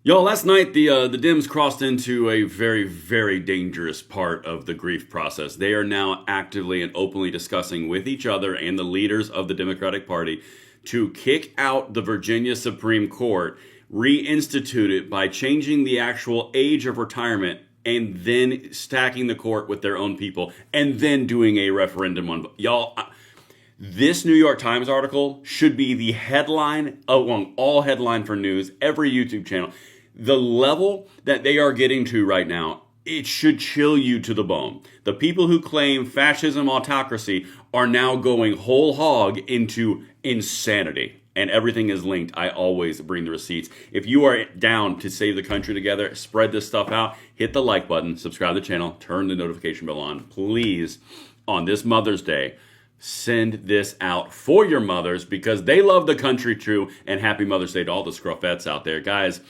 Y'all, last night the Dems crossed into a very, very dangerous part of the grief process. They are now actively and openly discussing with each other and the leaders of the Democratic Party to kick out the Virginia Supreme Court, reinstitute it by changing the actual age of retirement, and then stacking the court with their own people, and then doing a referendum on y'all. This New York Times article should be the headline among all headline for news, every YouTube channel. The level that they are getting to right now, it should chill you to the bone. The people who claim fascism, autocracy are now going whole hog into insanity. And everything is linked. I always bring the receipts. If you are down to save the country together, spread this stuff out, hit the like button, subscribe to the channel, turn the notification bell on. Please, on this Mother's Day, send this out for your mothers because they love the country too. And happy Mother's Day to all the scruffettes out there. Guys,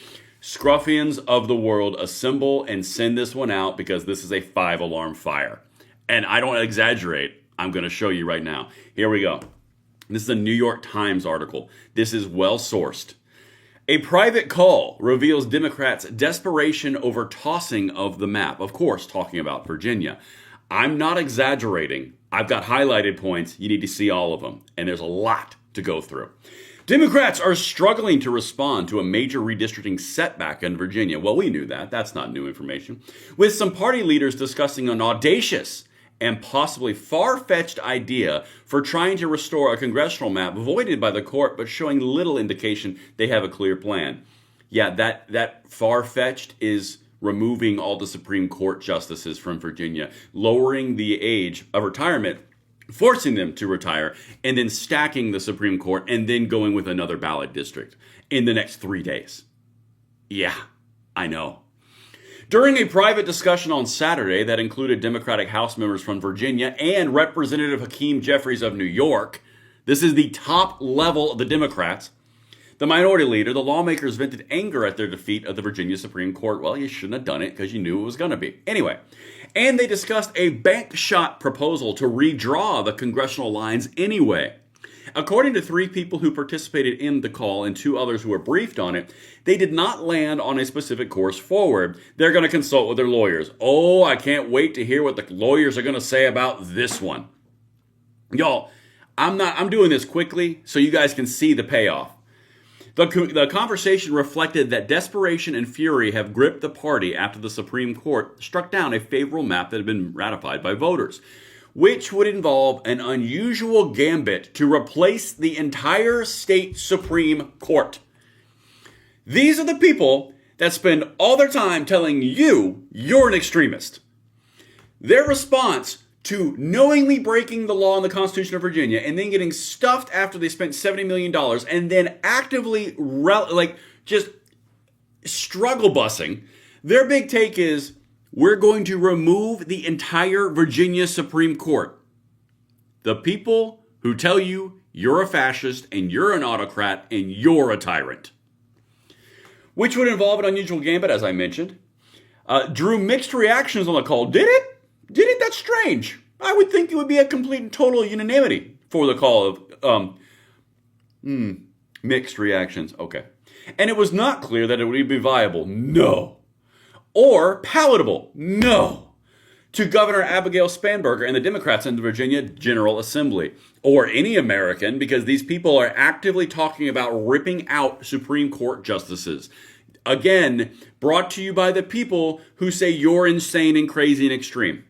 scruffians of the world, assemble and send this one out because this is a 5-alarm fire. And I don't exaggerate. I'm going to show you right now. Here we go. This is a New York Times article. This is well sourced. A private call reveals Democrats' desperation over tossing of the map. Of course, talking about Virginia. I'm not exaggerating. I've got highlighted points. You need to see all of them. And there's a lot to go through. Democrats are struggling to respond to a major redistricting setback in Virginia. Well, we knew that. That's not new information. With some party leaders discussing an audacious and possibly far-fetched idea for trying to restore a congressional map voided by the court, but showing little indication they have a clear plan. Yeah, that far-fetched is removing all the Supreme Court justices from Virginia, lowering the age of retirement, forcing them to retire, and then stacking the Supreme Court, and then going with another ballot district in the next 3 days. Yeah, I know. During a private discussion on Saturday that included Democratic House members from Virginia and Representative Hakeem Jeffries of New York, this is the top level of the Democrats, the minority leader, the lawmakers vented anger at their defeat of the Virginia Supreme Court. Well, you shouldn't have done it because you knew it was going to be. Anyway, and they discussed a bank shot proposal to redraw the congressional lines anyway. According to 3 people who participated in the call and 2 others who were briefed on it, they did not land on a specific course forward. They're going to consult with their lawyers. Oh, I can't wait to hear what the lawyers are going to say about this one. Y'all, I'm doing this quickly so you guys can see the payoff. The conversation reflected that desperation and fury have gripped the party after the Supreme Court struck down a favorable map that had been ratified by voters, which would involve an unusual gambit to replace the entire state Supreme Court. These are the people that spend all their time telling you you're an extremist. Their response to knowingly breaking the law and the Constitution of Virginia and then getting stuffed after they spent $70 million and then actively just struggle bussing, their big take is, we're going to remove the entire Virginia Supreme Court. The people who tell you you're a fascist and you're an autocrat and you're a tyrant. Which would involve an unusual gambit, as I mentioned. Drew mixed reactions on the call. Did it? Did it? That's strange. I would think it would be a complete and total unanimity for the call of mixed reactions. Okay. And it was not clear that it would be viable. No. Or palatable. No. To Governor Abigail Spanberger and the Democrats in the Virginia General Assembly. Or any American, because these people are actively talking about ripping out Supreme Court justices. Again, brought to you by the people who say you're insane and crazy and extreme.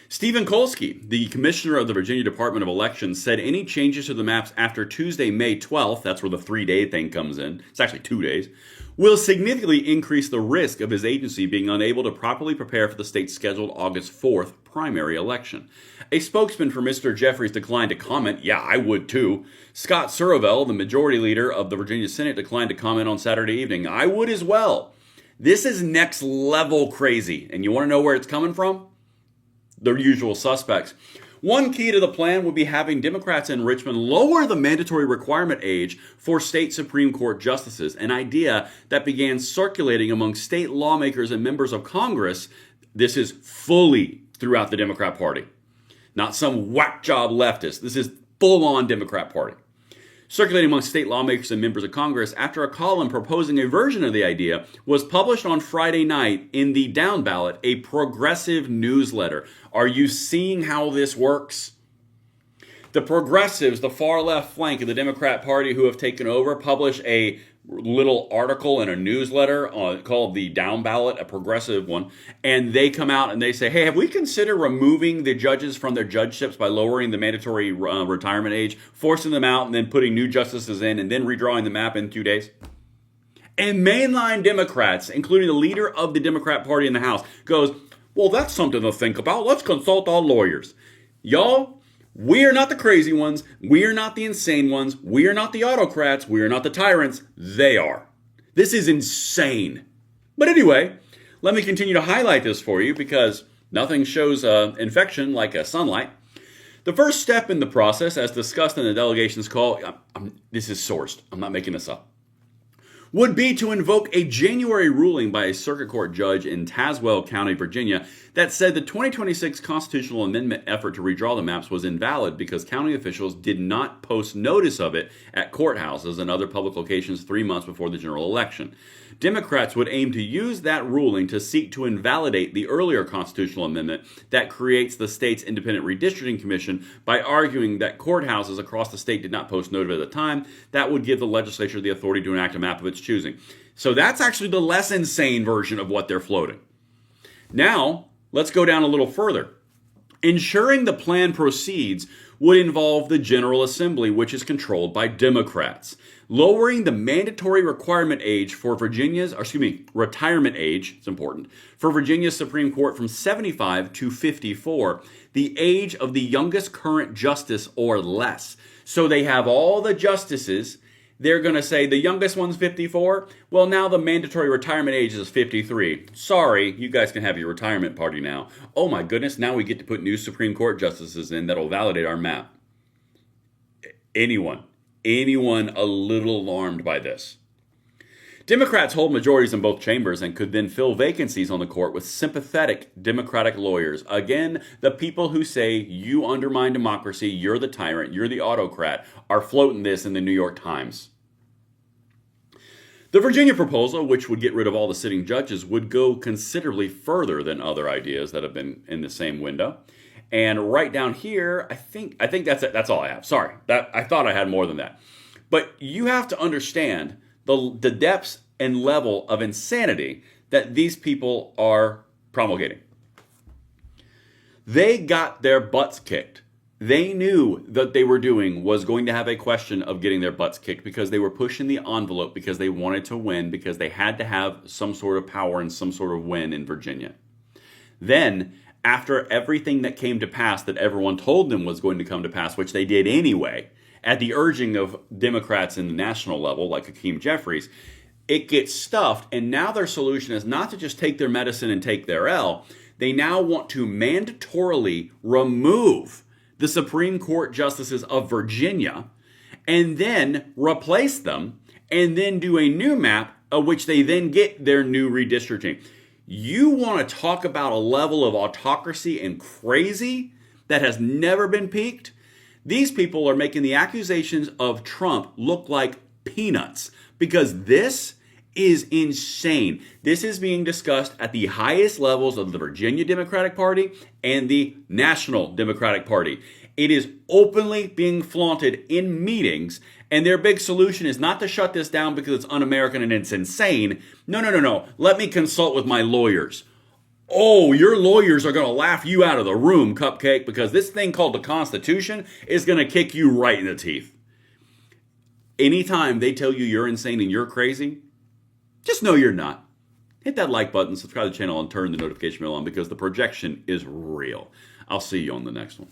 Stephen Kolsky, the commissioner of the Virginia Department of Elections, said any changes to the maps after Tuesday, May 12th, that's where the 3-day thing comes in, it's actually 2 days, will significantly increase the risk of his agency being unable to properly prepare for the state's scheduled August 4th primary election. A spokesman for Mr. Jeffries declined to comment. Yeah, I would too. Scott Survell, the majority leader of the Virginia Senate, declined to comment on Saturday evening. I would as well. This is next level crazy. And you want to know where it's coming from? The usual suspects. One key to the plan would be having Democrats in Richmond lower the mandatory requirement age for state Supreme Court justices, an idea that began circulating among state lawmakers and members of Congress. This is fully throughout the Democrat Party. Not some whack job leftist. This is full-on Democrat Party. circulating among state lawmakers and members of Congress after a column proposing a version of the idea was published on Friday night in the Down Ballot, a progressive newsletter. Are you seeing how this works? The progressives, the far left flank of the Democrat Party who have taken over, publish a little article in a newsletter called the Down Ballot, a progressive one, and they come out and they say, hey, have we considered removing the judges from their judgeships by lowering the mandatory retirement age, forcing them out, and then putting new justices in, and then redrawing the map in 2 days? And mainline Democrats, including the leader of the Democrat Party in the House, goes, well, that's something to think about. Let's consult our lawyers. Y'all, we are not the crazy ones. We are not the insane ones. We are not the autocrats. We are not the tyrants. They are. This is insane. But anyway, let me continue to highlight this for you because nothing shows infection like a sunlight. The first step in the process, as discussed in the delegation's call, this is sourced. I'm not making this up, would be to invoke a January ruling by a circuit court judge in Tazewell County, Virginia, that said the 2026 constitutional amendment effort to redraw the maps was invalid because county officials did not post notice of it at courthouses and other public locations 3 months before the general election. Democrats would aim to use that ruling to seek to invalidate the earlier constitutional amendment that creates the state's independent redistricting commission by arguing that courthouses across the state did not post notice at the time. That would give the legislature the authority to enact a map of its choosing. So that's actually the less insane version of what they're floating. Now, let's go down a little further. Ensuring the plan proceeds would involve the General Assembly, which is controlled by Democrats. Lowering the mandatory retirement age, it's important, for Virginia's Supreme Court from 75 to 54, the age of the youngest current justice or less. So they have all the justices. They're going to say the youngest one's 54. Well, now the mandatory retirement age is 53. Sorry, you guys can have your retirement party now. Oh my goodness, now we get to put new Supreme Court justices in that'll validate our map. Anyone a little alarmed by this? Democrats hold majorities in both chambers and could then fill vacancies on the court with sympathetic Democratic lawyers. Again, the people who say you undermine democracy, you're the tyrant, you're the autocrat, are floating this in the New York Times. The Virginia proposal, which would get rid of all the sitting judges, would go considerably further than other ideas that have been in the same window. And right down here, I think that's it. That's all I have. Sorry, I thought I had more than that. But you have to understand the depths and level of insanity that these people are promulgating. They got their butts kicked. They knew that they were doing was going to have a question of getting their butts kicked because they were pushing the envelope because they wanted to win, because they had to have some sort of power and some sort of win in Virginia. Then, after everything that came to pass that everyone told them was going to come to pass, which they did anyway, at the urging of Democrats in the national level, like Hakeem Jeffries, it gets stuffed, and now their solution is not to just take their medicine and take their L. They now want to mandatorily remove the Supreme Court justices of Virginia and then replace them and then do a new map of which they then get their new redistricting. You want to talk about a level of autocracy and crazy that has never been peaked? These people are making the accusations of Trump look like peanuts because this is insane. This is being discussed at the highest levels of the Virginia Democratic Party and the National Democratic Party. It is openly being flaunted in meetings, and their big solution is not to shut this down because it's un-American and it's insane. No. Let me consult with my lawyers. Oh, your lawyers are going to laugh you out of the room, Cupcake, because this thing called the Constitution is going to kick you right in the teeth. Anytime they tell you you're insane and you're crazy, just know you're not. Hit that like button, subscribe to the channel, and turn the notification bell on because the projection is real. I'll see you on the next one.